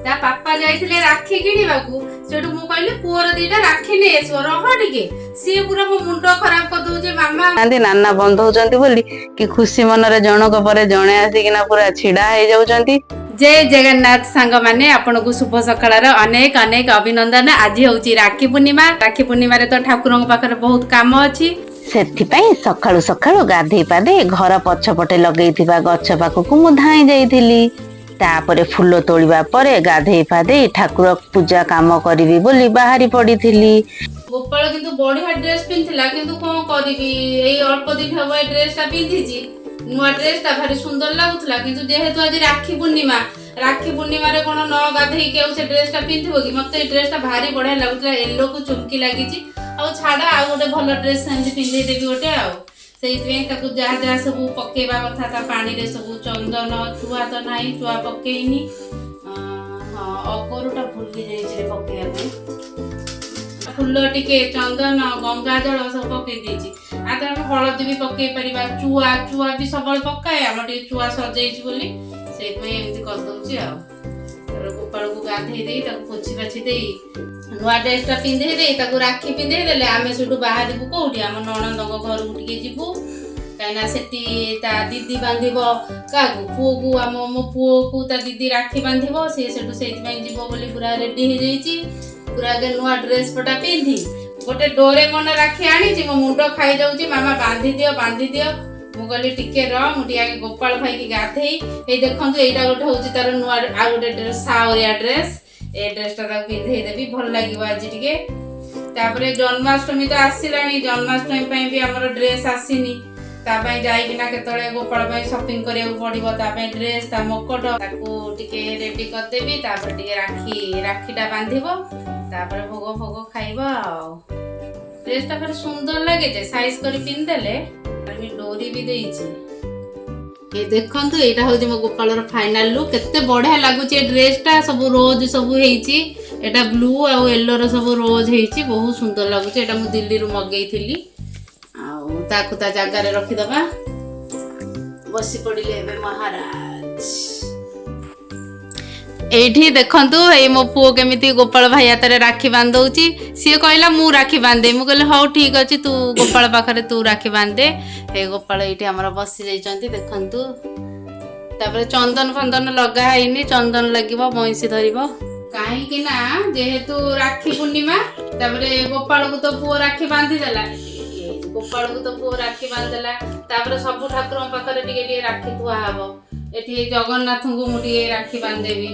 ତା ବାପା ଯାଇଥିଲେ ରାକ୍ଷୀ କିଣିବାକୁ ସେଠୁ ମୁଁ କହିଲି ପୁଅର ଦିଟା ରାକ୍ଷୀ ନେଇ ଆସିବ ରହ ଟିକେ ସିଏ ପୁରା ମୋ ମୁଣ୍ଡ ଖରାପ କରିଦଉଛି ମାମା ନାନା ବନ୍ଧଉଛନ୍ତି ବୋଲି କି ଖୁସି ମନରେ ଜଣକ ପରେ ଜଣେ ଆସିକିନା ପୁରା ଛିଡା ହେଇଯାଉଛନ୍ତି। जय जगन्नाथ सांग माने आपनको शुभ सकाळर अनेक अनेक अभिनंदन। आज होची राखी पूर्णिमा। राखी पूर्णिमा रे तो ठाकुरन पाखरे बहुत काम अछि ସେଥିପାଇଁ ସକାଳୁ ସକାଳୁ ଗାଧେଇ ପାଧେଇ ଘର ପଛପଟେ ଲଗେଇଥିବା ଗଛ ପାଖକୁ ମୁଁ ଧାଇଁ ଯାଇଥିଲି। ତାପରେ ଫୁଲ ତୋଳିବା ପରେ ଗାଧେଇ ପାଧେଇ ଠାକୁର ପୂଜା କାମ କରିବି ବୋଲି ବାହାରି ପଡିଥିଲି। ଗୋପାଳ କିନ୍ତୁ ବଢିଆ ଡ୍ରେସ ପିନ୍ଧିଥିଲା କିନ୍ତୁ କଣ କରିବି ଏଇ ଅଳ୍ପ ଦିନ ହବ ଏ ଡ୍ରେସ ଟା ପିନ୍ଧିଛି नुआ ड्रेस टा भारी सुंदर लागुतला किंतु जेहेतु आज राखी पूर्णिमा रे कोन न गाधेई के से ड्रेस टा पिन्थिबो कि मते ड्रेस टा भारी बढ़िया लागुतला येलो को चुमकी लागिची आ छाडा आ गोटे भलो ड्रेस सेंदी पिन्धे देबी गोटे आ सेइतवे ताकू जहा जहा सब पकेबा कथा ता पानी रे सब चंदन चुआ तो नाही चुआ पकेइनी हां अगरुटा भूली जाई छे पकेया पे फुल टिके चंदन गंगा जल सब पके देची आ त हळदी भी पके परिबा चुआ भी सबल पकाए हम टे चुआ सजेइची बोली सेत में एमती कर दउची आ गोपाल को गाधे देई ताको पोछि बाछि देई नुआ ड्रेस टा पिंधे देई ताको राखी पिंधे देले आमे सुटू बाहर को कोठी हम नणंद घर को टिके जिबू काइना सेटी ता दीदी बांधिबो कागु पुओ को हम मो पुओ को ता दीदी राखी बांधिबो से सेटू सेत में जिबो बोली पूरा रेडी हे जाईची पूरा के नुआ ड्रेस पटा पिंधी गोटे डोरे मन राखी आनी मो मुंड खाई जाऊँ मामा बांधी दियो मु कहली टिके रहा गोपाल भाई की गाधे ये देखु यहाँ गोटे हूँ तार नुआ आ गोटे ड्रेस सावरिया ड्रेस ए ड्रेस टा पिंधे देवी भल लगे आज टे जन्माष्टमी तो आसला जन्माष्टमी भी आमर ड्रेस आसीनी जाइना के गोपाल शॉपिंग करिया पड़ो ड्रेस ता मकट टिके रेडी करदेवी राखीटा बांधिबो तापर भोग भोग खाइबा ड्रेस टा सुंदर लगे जे साइज करी पिन देले डोरी भी देइछि ए देखंतु एटा होजी मो गोपाल रो फाइनल लुक केते बढ़िया लागुची ड्रेस टा सब रोज सब हेइछि एटा ब्लू आ येलो रो सब रोज हेइछि बहुत सुंदर लागुची एटा मु दिल्ली रो मगेइथिली आ ताकू ता जगह रे रखि दबा बसी पड़िले बे महाराज एठी देखंतु ए मो पुओ केमिति गोपाल भाई हातरे राखी बांधौची सी कहला मु राखी बांधे मु कहले हौ ठीक अछि तू गोपाल पाखरे तू राखी बांधे हे गोपाल एठी हमरा बसी जाइचंती देखंतु तापर चंदन फंदन लगा हैनी चंदन लागिबो मैसी धरिबो काहे कि ना जेहेतु राखी पूर्णिमा तापर गोपाल को तो पुओ राखी बांधी देला गोपाल को तो पुओ राखी बांध देला तापर सब ठाकुर पाखरे टिके राखी थुआ हबो एठी जगन्नाथ को मुटिए राखी बांधेबी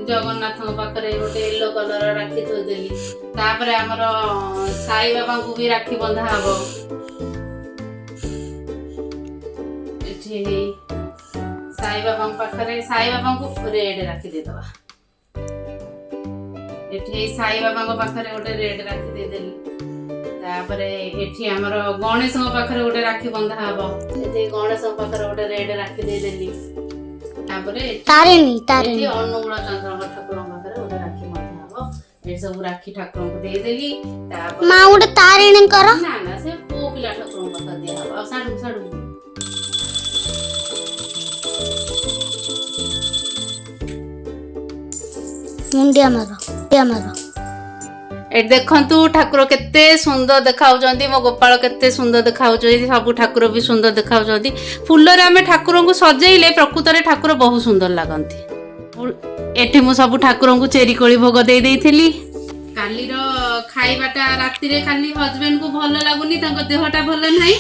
जगन्नाथ पाखरे गोटे येलो कलर राखी थोदेली तापर हमर साई बाबा को भी राखी बंधा हबो एठी साई बाबा पाखरे साई बाबा को रेड राखी दे दबा एठी साई बाबा पाखरे गोटे रेड राखी दे देली तापरे एठी हमर गणेश पाखरे गोटे राखी बंधा हबो एठी गणेश पाखरे गोटे रेड राखी दे देली तापरे तारेनी अनुगुण चंद्र ठाकुर पाखरे गोटे राखी बंधा हबो ए सब राखी ठाकुर को दे देली तापर मा गोटे तारेनी कर ना ना से पो पिला ठाकुर पाखरे दे हबो आ साडू साडू मुंडिया मारो ए देखंतु ठाकुर केते सुंदर देखाउचंदी मो गोपाल केते सुंदर देखाउचंदी सब ठाकुर भी सुंदर देखाउचंदी फुल रे हमें ठाकुर को सजेइले प्रकृत रे ठाकुर बहुत सुंदर लागंती एठी मु सब ठाकुर को चेरी कोली भोग दे देइथिली काली रो खाइबाटा राती रे खाली हस्बैंड को भल लागुनी तांको देहटा भल नाही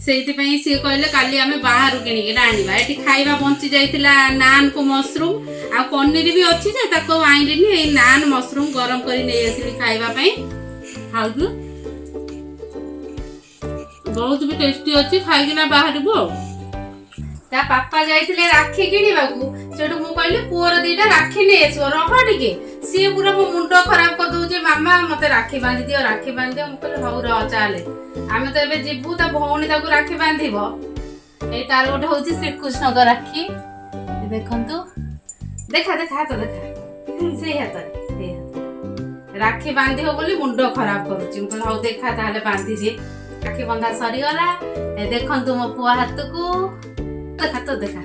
सेइति पई से कहले काली हमें बाहर किनी के आनिबा एठी खाइबा बंची जाइतिला नान को मशरूम आ पनीर भी अच्छी जे ताको आइलिनी ए नान मशरूम गरम करी नै आसिली खाइबा पई खाउदु बहुत भी टेस्टी अच्छी खाइकिना बाहरबो ता पापा जाइतिले राखी किनिबाकू सेटू मु कहली पुअर दीटा राखी नै आसो रह टिके सी पूरा मो मुंड खराब कर दउजे मामा मते राखी बांधी दियो मु कहले हौ र चाले आमे तो एबे जिबू ता भौणी ताकू राखी बांधिबो ए तार गोटे होची श्री कृष्ण का राखी देखंतु देखा देखा तो देखा से हाथ राखी बांधिबो बोली मुंड खराब करूची मु कहले हौ देखा ताले बांधी दे राखी बंधा सरी गला ए देखंतु मो पुआ हाथ को देखा तो देखा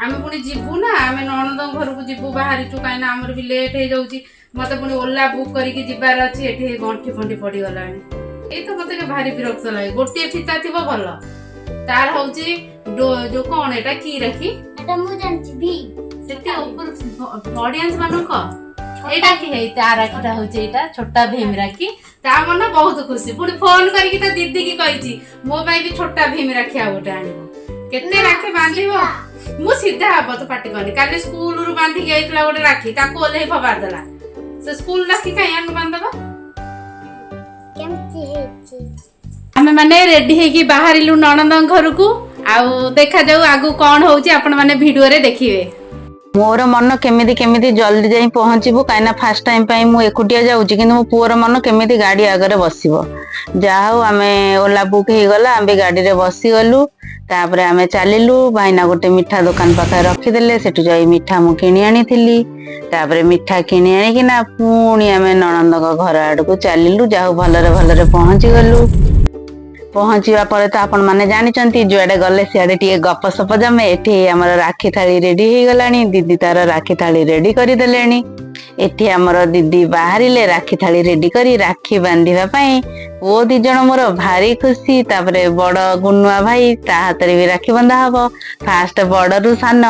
आमे पुणी जीवु ना आमे ननद घर को जीवु बाहरी चु काई ना हमर भी लेट हे जाउची मते पुणी ओला बुक करिके जिबार अछि एठी गंठी फंठी पड़ी गलानी ए तो मते के भारी विरक्त लागे गोटे फिता थिबो भल तार होउची जो कोन एटा की राखी एटा मु जानची भी सेती ऊपर ऑडियंस मानु को एटा की है तार राखीटा होउची एटा छोटा भीम राखी ता मन बहुत खुशी पुणी फोन करिके ता दीदी की कहिची मो भाई भी छोटा भीम राखी आ गोटे आनिबो केते राखी बांधिबो मु सीधा हब तो पाटी करनी काले स्कूल रु बांधी गईतला गोटे राखी ताको ओले फबार देला से स्कूल राखी काई आन बांधबा केमती हेची हमें माने रेडी हे की बाहरिलु ननंद घर को आउ देखा जाऊ आगु कौन होउची आपण माने वीडियो रे देखिबे मोर मन केमिति केमिति जल्दी जाई पहुंचबो काइना फर्स्ट टाइम पई मु एकुटिया जाउची किंतु मो पुअर मन केमिति गाड़ी आगरे बसिबो जाहौ आमे ओला बुक हे गला आमे गाड़ी रे बसी गलु तापरे आमे चलिलु भाईना गोटे मिठा दुकान पाखे रखिदेले सेठु जाई मिठा मु किनी आनी थिली तापरे मिठा किनी आनी किना पुणी आमे ननंद घर आडको चलिलु जाहौ भलरे पहुंची गलु पहुंचवा पर तो आपण माने जानिचंती जुआडे गले सियाडे टिए गप सप जमे एठी हमर राखी थाली रेडी हे गलानी दीदी तार राखी थाली रेडी करी देलेनी एठी हमर दीदी बाहरिले राखी थाली रेडी करी राखी बांधिबा पई ओ दी जण मोर भारी खुशी तापरे बड़ गुनुआ भाई ता हातरे भी राखी बंधा हबो फास्ट बड़रू सान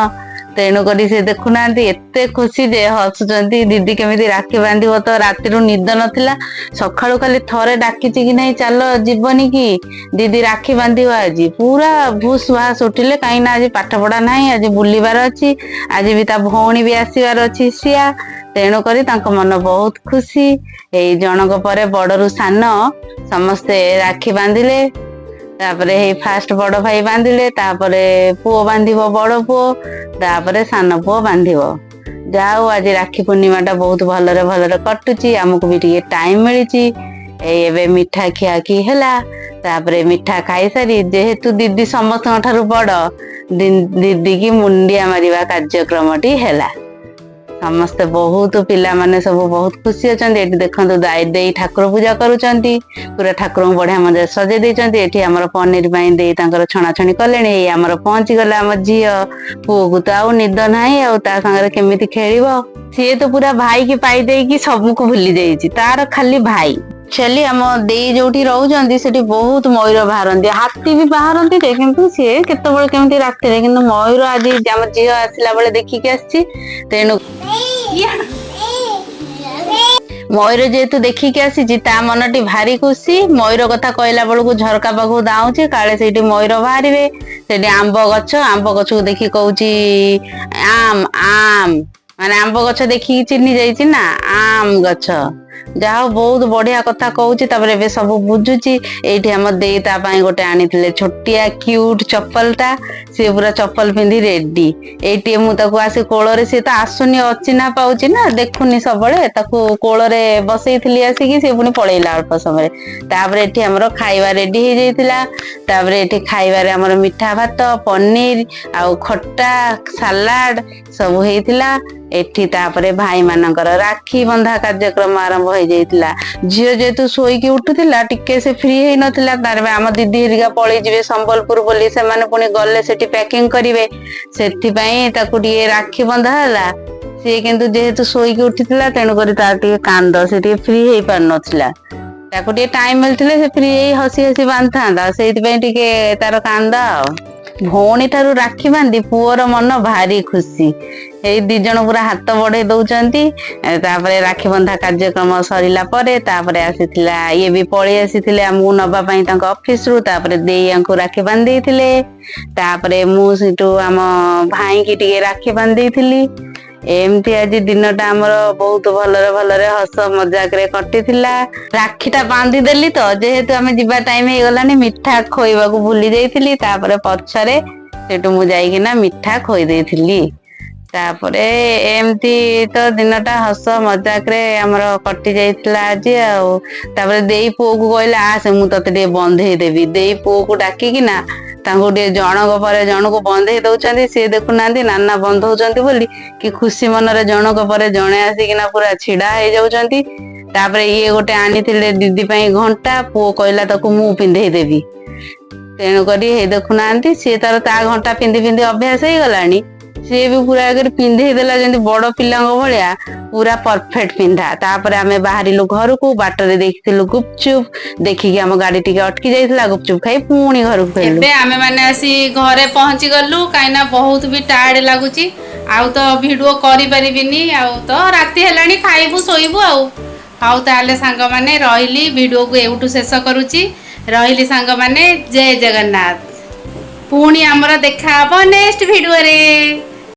तेणु करी से देखुना एते खुशी जे हसुचंती दीदी केमिति राखी बांधिबो तो राति निद नथिला सखाळु खाली थरे डाकिची कि नहीं चलो जीवनी की दीदी राखी बांधिबो आज पूरा भूस भास उठिले काई ना आज पाठ पढ़ा नाही आज बुलिबार अछि आज भी ता भौणी भी आसीबार अछि सिया तेणु करी तांको मन बहुत खुशी एई जनक परे बड़रू सान समस्ते राखी बांधिले तापरे हे फास्ट बड़ भाई बांधिले तापरे पुओ बांधिबो बड़ पुओ तापरे सान पुओ बांधिबो जाओ आज राखी पूर्णिमा टा बहुत भलरे कटुची आमको भी टिके टाइम मिलिची एबे मिठा खिया की हैला तापरे मिठा खाई सारी जेहेतु दीदी समस्त ठारू बड़ दीदी की मुंडिया मारिबा कार्यक्रम टी हैला समस्ते बहुत पिला माने सब बहुत खुशी अछंती एठी देखंतु दाई देई ठाकुर पूजा करूचंती पूरा ठाकुर बढ़िया मजा सजे देचंती एठी हमर पनीर बाई देई तांकर छणा छणी कलेनी एई हमर पहुंची गला हम झियो पुओ तो आउ निद नाही आउ ता संगे केमिति खेलिबो सिए तो पूरा भाई की पाई देई की सब को भूली जाईची तार खाली भाई चली हम देई जोठी रहउचंती सेठी बहुत मयूर बाहरंती हाथी भी बाहरंती रे किंतु से केतबेले केमिति राखते रे किंतु मयूर आज हम झियो आसिला बेले देखि के आछि तेनु मयूर जेहेतु देखिकी आसी ता मनटी भारी खुशी मयूर कथा कहला बेलू झरका पाखु दाऊची काले से मयूर बाहर से आंब गछ को देखी कहूची आम आम माने आंब गछ देखी चिन्ही जाइची ना आम गछ जहा बहुत बढ़िया कथा कहूची तापरे बे सब बुझुची एठी हम देई ता पई गोटे आनिथिले छोटिया क्यूट चप्पल ता से पूरा चप्पल पिंधी रेडी एठी मु ताको आसी कोळरे से ता आसुनी अछि ना पाउची ना देखुनी सबले ताको कोळरे बसैथिली आसी कि से पुनी पळैला अल्प समय तापरे एठी हमरो खाइबा रेडी हे जाइतिला तापरे एठी खाइबा रे हमरो मिठा भात पनीर आ खट्टा सलाड सब हेतिला एठी तापरे भाई मानकर राखी बंधा कार्यक्रम आरंभ हो जाइतिला झियो जेतु सोई की उठुतिला टिके से फ्री हे नथिला तारबे हम दीदी हेरिका पळै जिवे संबलपुर बोली से माने पुनी गल्ले सेठी पैकिंग करिवे सेठी पई ताकू टिके राखी बंधा हला से किंतु जेतु सोई की उठितिला तेनु करी तार टिके कांद से टिके फ्री हे पार नथिला ताकू टिके टाइम मिलथिले से फ्री हे हसी हसी बांधता सेति पई टिके तार कांदा भौणी ठारू राखी बांधी पुअर मन भारी खुशी ए दी जण पूरा हाथ बढ़े दउचंती तापरे राखी बंधा कार्यक्रम सरिला परे तापरे आसीथिला ये भी पळी आसीथिले हमु नबा पई तांको ऑफिस रु तापरे देई अंको राखी बांध देथिले तापरे मु सिटू हम भाई की टिके राखी बांध देथिली एमती आज दिनटा हमर बहुत भलरे हस मजाक रे कटिथिला राखीटा बांधी देली तो जेहेतु आमे जिबा टाइम हे गलानी मिठा खोइबा को भूली जाइथिली तापरे पछरे सेटु मु जाई किना मिठा खोइ देथिली तापरे एमती तो दिनटा हस मजाक रे हमर कटि जाइथिला आज आ तापरे देई पुओ को कहला आ से मु तते दे बंधे देबी देई पुओ को डाकी किना तांको टे जनक परे जनक बंधे दउचंती से देखुनांती नाना बंधौचंती बोली कि खुशी मनरे जनक परे जणे आसीकिना पूरा छिड़ा हे जाउचंती तापरे ये गोटे आनिथिले दीदी पई घंटा पुओ कहला ताको मु पिंधे देबी तेणु करी हे देखुनांती से तार ता घंटा पिंधि पिंधि अभ्यास हे गलानी ସିଏ ବି ପୁରା ଆଗରେ ପିନ୍ଧେଇ ଦେଲା ଯେମିତି ବଡ ପିଲାଙ୍କ ଭଳିଆ ପୁରା परफेक्ट पिंधा। तापर आमे बाहरिलु घर को बाटर देखिलु गुपचुप देखिकी आम गाड़ी टिके अटकी जाइଥିଲା गुपचुप खाई पुणी घर को फेरलु। एबे आमे माने आसी घरे पहुंची गलु काइना बहुत भी टायर्ड लागुची आउ तो वीडियो करि परिबिनी आउ तो राती हेलानी खाइबु सोइबु आउ ताले सांग माने रहिली वीडियो को एउटु शेष करूची रहिली सांग माने जय जगन्नाथ पुणी हमरा देखा हबो नेक्स्ट वीडियो रे।